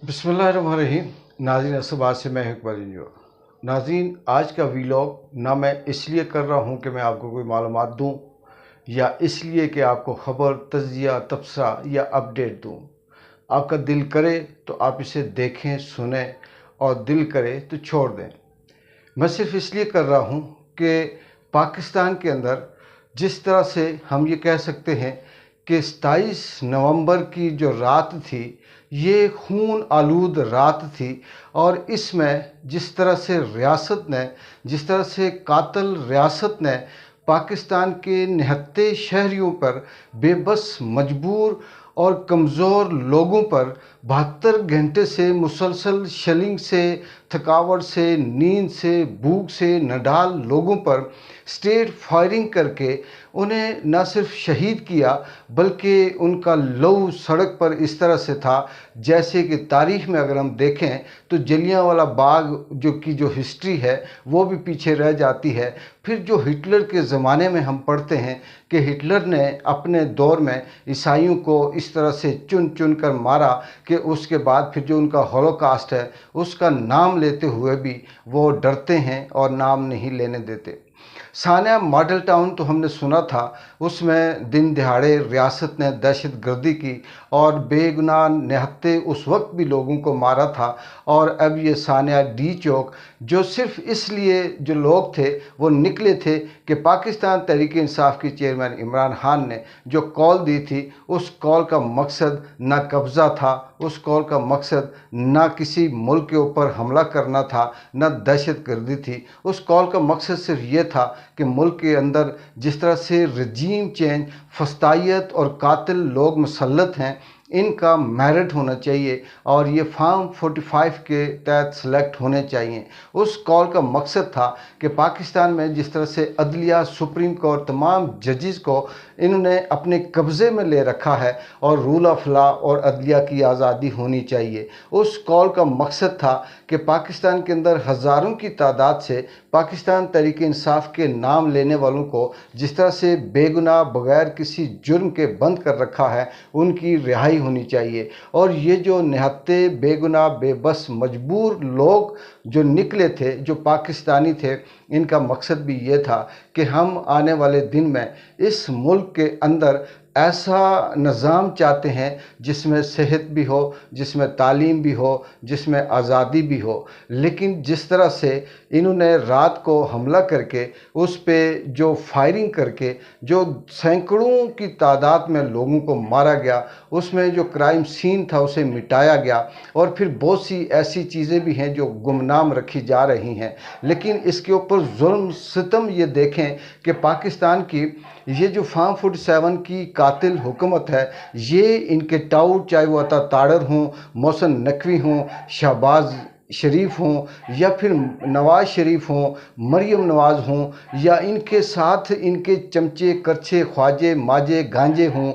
बिस्मिल्लाहिर्रहमानिर्रहीम। नाज़रीन असबाद से मैं इकबाल इंजो। नाज़रीन, आज का वीलॉग ना मैं इसलिए कर रहा हूँ कि मैं आपको कोई मालूमात दूँ या इसलिए कि आपको ख़बर, तज़किया, तबसरा या अपडेट दूँ। आपका दिल करे तो आप इसे देखें, सुनें, और दिल करे तो छोड़ दें। मैं सिर्फ इसलिए कर रहा हूँ कि पाकिस्तान के अंदर जिस तरह से हम ये कह सकते हैं कि 27 नवंबर की जो रात थी, ये खून आलूद रात थी, और इसमें जिस तरह से रियासत ने, जिस तरह से कातिल रियासत ने पाकिस्तान के निहत्ते शहरियों पर, बेबस, मजबूर और कमज़ोर लोगों पर 72 घंटे से मुसलसल शेलिंग से, थकावट से, नींद से, भूख से नडाल लोगों पर स्ट्रेट फायरिंग करके उन्हें न सिर्फ शहीद किया, बल्कि उनका लहू सड़क पर इस तरह से था जैसे कि तारीख़ में अगर हम देखें तो जलियांवाला बाग जो हिस्ट्री है वो भी पीछे रह जाती है। फिर जो हिटलर के ज़माने में हम पढ़ते हैं कि हिटलर ने अपने दौर में ईसाइयों को इस तरह से चुन चुन कर मारा कि उसके बाद फिर जो उनका हॉलोकास्ट है उसका नाम लेते हुए भी वो डरते हैं और नाम नहीं लेने देते। सानिया मॉडल टाउन तो हमने सुना था, उसमें दिन दिहाड़े रियासत ने दहशत गर्दी की और बेगुनाह निहत्ते उस वक्त भी लोगों को मारा था। और अब ये सानिया डी चौक, जो सिर्फ इसलिए जो लोग थे वो निकले थे कि पाकिस्तान तहरीक इंसाफ की चेयरमैन इमरान खान ने जो कॉल दी थी, उस कॉल का मकसद ना कब्ज़ा था, उस कॉल का मकसद ना किसी मुल्क के ऊपर हमला करना था, ना दहशत गर्दी थी। उस कॉल का मकसद सिर्फ ये था कि मुल्क के अंदर जिस तरह से रजीम चेंज, फस्तायत और कातिल लोग मुसल्लत हैं, इनका मेरिट होना चाहिए और ये फॉर्म 45 के तहत सेलेक्ट होने चाहिए। उस कॉल का मकसद था कि पाकिस्तान में जिस तरह से अदलिया, सुप्रीम कोर्ट, तमाम जजेस को इन्होंने अपने कब्ज़े में ले रखा है और रूल ऑफ लॉ और अदलिया की आज़ादी होनी चाहिए। उस कॉल का मकसद था कि पाकिस्तान के अंदर हज़ारों की तादाद से पाकिस्तान तहरीक इंसाफ के नाम लेने वालों को जिस तरह से बेगुनाह बग़ैर किसी जुर्म के बंद कर रखा है, उनकी रिहाई होनी चाहिए। और ये जो निहत्ते बेगुनाह, बेबस, मजबूर लोग जो निकले थे, जो पाकिस्तानी थे, इनका मकसद भी ये था कि हम आने वाले दिन में इस मुल्क के अंदर ऐसा निज़ाम चाहते हैं जिसमें सेहत भी हो, जिसमें तालीम भी हो, जिसमें आज़ादी भी हो। लेकिन जिस तरह से इन्होंने रात को हमला करके उस पे जो फायरिंग करके जो सैकड़ों की तादाद में लोगों को मारा गया, उसमें जो क्राइम सीन था उसे मिटाया गया, और फिर बहुत सी ऐसी चीज़ें भी हैं जो गुमनाम रखी जा रही हैं। लेकिन इसके ऊपर जुल्म सितम ये देखें कि पाकिस्तान की ये जो फॉर्म 47 की कातिल हुकूमत है, ये इनके टाउट, चाहे वो अता ताड़र हों, मोहसिन नकवी हों, शहबाज शरीफ हों, या फिर नवाज़ शरीफ हों, मरीम नवाज़ हों, या इनके साथ इनके चमचे, करछे, ख्वाजे, माजे, गांजे हों,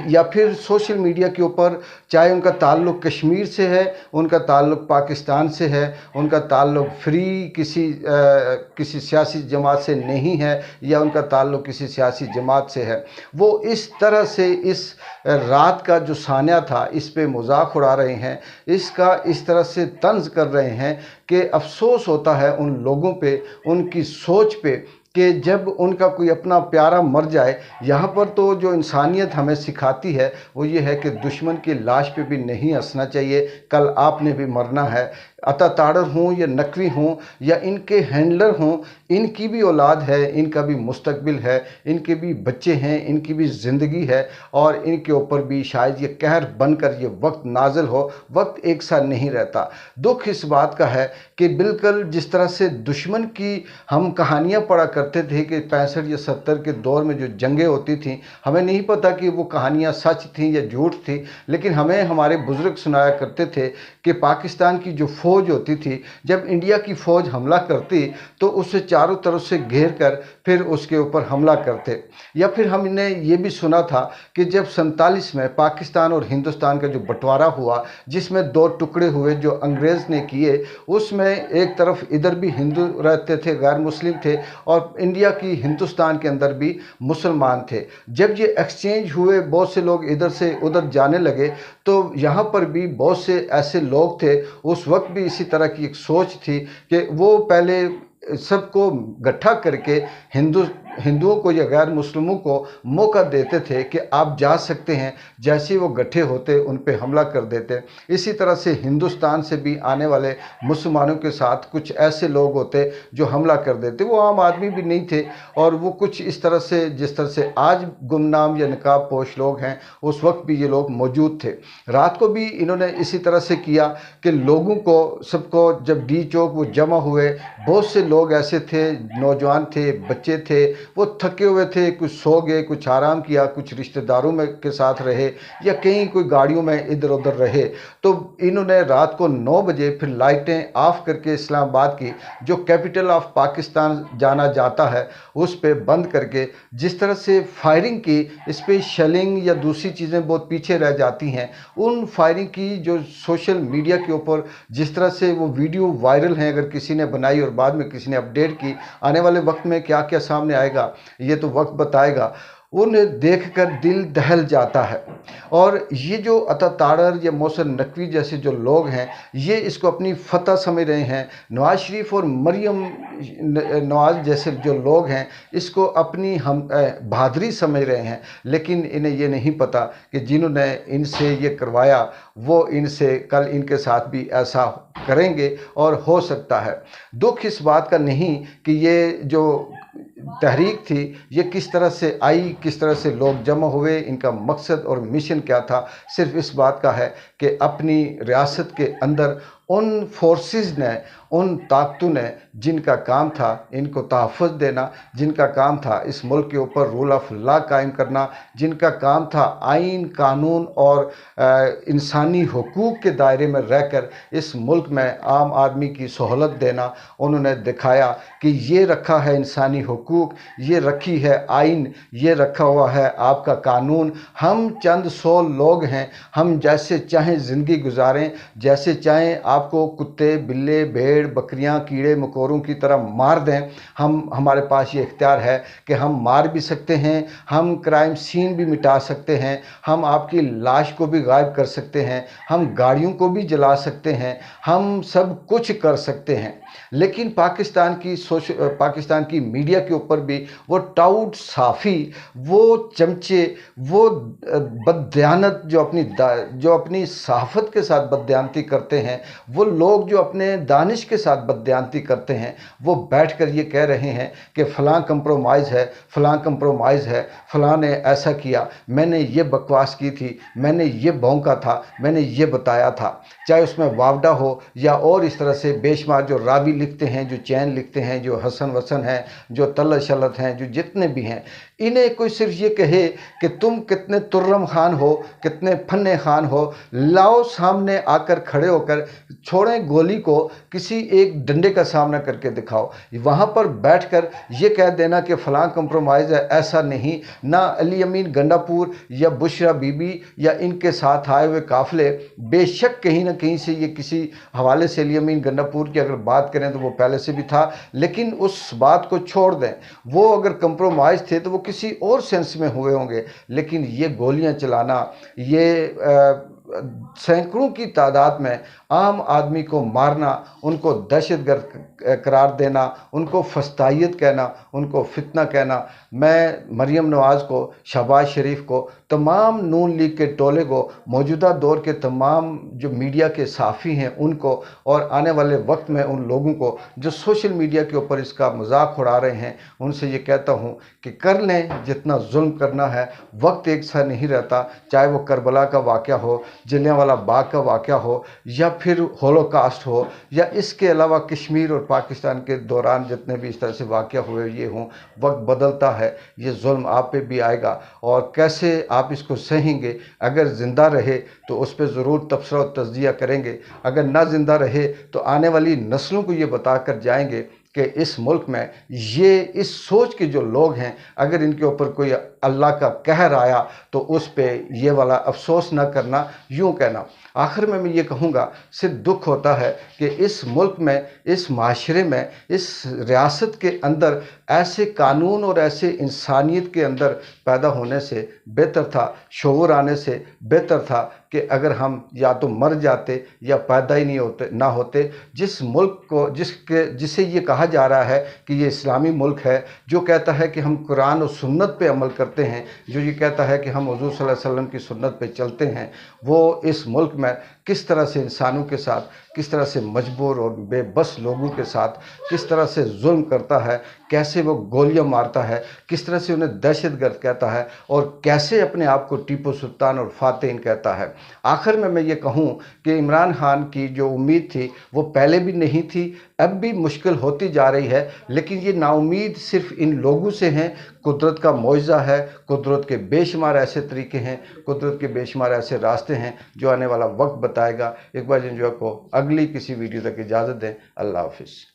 या फिर सोशल मीडिया के ऊपर चाहे उनका ताल्लुक़ कश्मीर से है, उनका ताल्लुक़ पाकिस्तान से है, उनका ताल्लुक़ फ्री किसी सियासी जमात से नहीं है, या उनका ताल्लुक़ किसी सियासी जमात से है, वो इस तरह से इस रात का जो सानिया था इस पे मजाक उड़ा रहे हैं, इसका इस तरह से तंज कर रहे हैं कि अफसोस होता है उन लोगों पे, उनकी सोच पे, कि जब उनका कोई अपना प्यारा मर जाए। यहाँ पर तो जो इंसानियत हमें सिखाती है वो ये है कि दुश्मन की लाश पे भी नहीं हंसना चाहिए, कल आपने भी मरना है। अता ताड़र हों या नकवी हों या इनके हैंडलर हों, इनकी भी औलाद है, इनका भी मुस्तकबिल है, इनके भी बच्चे हैं, इनकी भी ज़िंदगी है, और इनके ऊपर भी शायद ये कहर बनकर ये वक्त नाजिल हो। वक्त एक सा नहीं रहता। दुख इस बात का है कि बिल्कुल जिस तरह से दुश्मन की हम कहानियाँ पढ़ा करते थे कि 65 या 70 के दौर में जो जंगें होती थीं, हमें नहीं पता कि वो कहानियाँ सच थीं या झूठ थी, लेकिन हमें हमारे बुज़ुर्ग सुनाया करते थे कि पाकिस्तान की जो फ़ौज होती थी, जब इंडिया की फ़ौज हमला करती तो उसे चारों तरफ से घेर कर फिर उसके ऊपर हमला करते। या फिर हमने ये भी सुना था कि जब 47 में पाकिस्तान और हिंदुस्तान का जो बंटवारा हुआ, जिसमें 2 टुकड़े हुए जो अंग्रेज़ ने किए, उसमें एक तरफ इधर भी हिंदू रहते थे, गैर मुस्लिम थे, और इंडिया की हिंदुस्तान के अंदर भी मुसलमान थे। जब ये एक्सचेंज हुए, बहुत से लोग इधर से उधर जाने लगे, तो यहाँ पर भी बहुत से ऐसे लोग थे, उस वक्त भी इसी तरह की एक सोच थी कि वो पहले सबको इकट्ठा करके हिंदुओं को या गैर मुस्लिमों को मौका देते थे कि आप जा सकते हैं, जैसे वो इकट्ठे होते उन पे हमला कर देते। इसी तरह से हिंदुस्तान से भी आने वाले मुसलमानों के साथ कुछ ऐसे लोग होते जो हमला कर देते। वो आम आदमी भी नहीं थे, और वो कुछ इस तरह से, जिस तरह से आज गुमनाम या नकाब पोश लोग हैं, उस वक्त भी ये लोग मौजूद थे। रात को भी इन्होंने इसी तरह से किया कि लोगों को, सबको, जब डी चौक वो जमा हुए, बहुत से लोग ऐसे थे, नौजवान थे, बच्चे थे, वो थके हुए थे, कुछ सो गए, कुछ आराम किया, कुछ रिश्तेदारों में के साथ रहे, या कहीं कोई गाड़ियों में इधर उधर रहे। तो इन्होंने रात को 9 बजे फिर लाइटें ऑफ करके इस्लामाबाद की, जो कैपिटल ऑफ पाकिस्तान जाना जाता है, उस पे बंद करके जिस तरह से फायरिंग की, इस पे शेलिंग या दूसरी चीज़ें बहुत पीछे रह जाती हैं। उन फायरिंग की जो सोशल मीडिया के ऊपर जिस तरह से वो वीडियो वायरल हैं, अगर किसी ने बनाई और बाद में किसी ने अपडेट की, आने वाले वक्त में क्या क्या सामने आएगा ये तो वक्त बताएगा। उन्हें देखकर दिल दहल जाता है। और ये जो अता ताड़र या मोहसिन नकवी जैसे जो लोग हैं, ये इसको अपनी फतह समझ रहे हैं। नवाज शरीफ और मरियम नवाज जैसे जो लोग हैं, इसको अपनी हम बहादुरी समझ रहे हैं, लेकिन इन्हें ये नहीं पता कि जिन्होंने इनसे ये करवाया, वो इनसे कल इनके साथ भी ऐसा करेंगे। और हो सकता है, दुख इस बात का नहीं कि ये जो तहरीक थी ये किस तरह से आई, किस तरह से लोग जमा हुए, इनका मकसद और मिशन क्या था, सिर्फ इस बात का है कि अपनी रियासत के अंदर उन फोर्सेस ने, उन ताकतों ने जिनका काम था इनको तहफ़्फ़ुज़ देना, जिनका काम था इस मुल्क के ऊपर रूल ऑफ लॉ कायम करना, जिनका काम था आइन, कानून और इंसानी हुकूक के दायरे में रहकर इस मुल्क में आम आदमी की सहूलत देना, उन्होंने दिखाया कि ये रखा है इंसानी हुकूक, ये रखी है आइन, ये रखा हुआ है आपका कानून। हम चंद 100 लोग हैं, हम जैसे चाहें ज़िंदगी गुजारें, जैसे चाहें आपको कुत्ते, बिल्ले, भेड़, बकरियां, कीड़े मकोरों की तरह मार दें। हमारे पास ये इख्तियार है कि हम मार भी सकते हैं, हम क्राइम सीन भी मिटा सकते हैं, हम आपकी लाश को भी गायब कर सकते हैं, हम गाड़ियों को भी जला सकते हैं, हम सब कुछ कर सकते हैं। लेकिन पाकिस्तान की मीडिया के ऊपर भी वो टाउट साफ़ी, वो चमचे, वो बददियानत जो अपनी सहाफ़त के साथ बददियानती करते हैं, वो लोग जो अपने दानिश के साथ बददियानती करते हैं, वो बैठकर ये कह रहे हैं कि फ़लाँ कंप्रोमाइज़ है, फ़लाँ कंप्रोमाइज़ है, फ़लाँ ने ऐसा किया, मैंने ये बकवास की थी, मैंने ये भौंका था, मैंने ये बताया था। चाहे उसमें वावडा हो या और इस तरह से बेशुमार जो रावी लिखते हैं, जो चैन लिखते हैं, जो हसन वसन हैं, जो तलत शलत हैं, जो जितने भी हैं, इन्हें कोई सिर्फ ये कहे कि तुम कितने तुर्रम खान हो, कितने फन्ने खान हो, लाओ सामने आकर खड़े होकर, छोड़ें गोली को, किसी एक डंडे का सामना करके दिखाओ। वहाँ पर बैठकर ये कह देना कि फ़लाँ कंप्रोमाइज़ है, ऐसा नहीं। ना अली अमीन गंडापुर या बुशरा बीबी या इनके साथ आए हुए काफ़िले, बेशक कहीं ना कहीं से ये किसी हवाले से अली अमीन गंडापुर की अगर बात करें तो वो पहले से भी था, लेकिन उस बात को छोड़ दें। वो अगर कंप्रोमाइज़ थे तो वो किसी और सेंस में हुए होंगे, लेकिन ये गोलियां चलाना, ये सैकड़ों की तादाद में आम आदमी को मारना, उनको दहशतगर्द करार देना, उनको फस्तायत कहना, उनको फितना कहना, मैं मरियम नवाज़ को, शहबाज शरीफ को, तमाम नून लीग के टोले को, मौजूदा दौर के तमाम जो मीडिया के साफ़ी हैं उनको, और आने वाले वक्त में उन लोगों को जो सोशल मीडिया के ऊपर इसका मजाक उड़ा रहे हैं, उनसे ये कहता हूँ कि कर लें जितना जुल्म करना है। वक्त एक सा नहीं रहता, चाहे वो करबला का वाक़या हो, जलियांवाला बाग का वाक़या हो, या फिर होलोकास्ट हो, या इसके अलावा कश्मीर और पाकिस्तान के दौरान जितने भी इस तरह से वाक़या हुए ये हों। वक्त बदलता है, ये जुल्म आप पे भी आएगा, और कैसे आप इसको सहेंगे। अगर ज़िंदा रहे तो उस पर ज़रूर तबसरा और तज़किया करेंगे, अगर ना ज़िंदा रहे तो आने वाली नस्लों को ये बता कर जाएंगे कि इस मुल्क में ये इस सोच के जो लोग हैं, अगर इनके ऊपर कोई अल्लाह का कहर आया तो उस पे ये वाला अफसोस ना करना, यूं कहना। आखिर में मैं ये कहूँगा, सिर्फ दुख होता है कि इस मुल्क में, इस माशरे में, इस रियासत के अंदर ऐसे कानून और ऐसे इंसानियत के अंदर पैदा होने से बेहतर था, शऊर आने से बेहतर था कि अगर हम या तो मर जाते या पैदा ही नहीं होते ना होते। जिस मुल्क को जिसे ये कहा जा रहा है कि ये इस्लामी मुल्क है, जो कहता है कि हम कुरान और सुन्नत पे अमल करते हैं, जो ये कहता है कि हम हुज़ूर सल्लल्लाहु अलैहि वसल्लम की सुन्नत पे चलते हैं, वो इस मुल्क में किस तरह से इंसानों के साथ, किस तरह से मजबूर और बेबस लोगों के साथ किस तरह से जुल्म करता है, कैसे वो गोलियां मारता है, किस तरह से उन्हें दहशतगर्द कहता है और कैसे अपने आप को टीपू सुल्तान और फातेह कहता है। आखिर में मैं ये कहूँ कि इमरान खान की जो उम्मीद थी वो पहले भी नहीं थी, अब भी मुश्किल होती जा रही है, लेकिन ये नाउम्मीद सिर्फ इन लोगों से हैं। कुदरत का मुआजिज़ा है, कुदरत के बेशुमार ऐसे तरीके हैं, कुदरत के बेशुमार ऐसे रास्ते हैं जो आने वाला वक्त बताएगा। एक बार जिन जो को अगली किसी वीडियो तक इजाज़त दें। अल्लाह हाफिज़।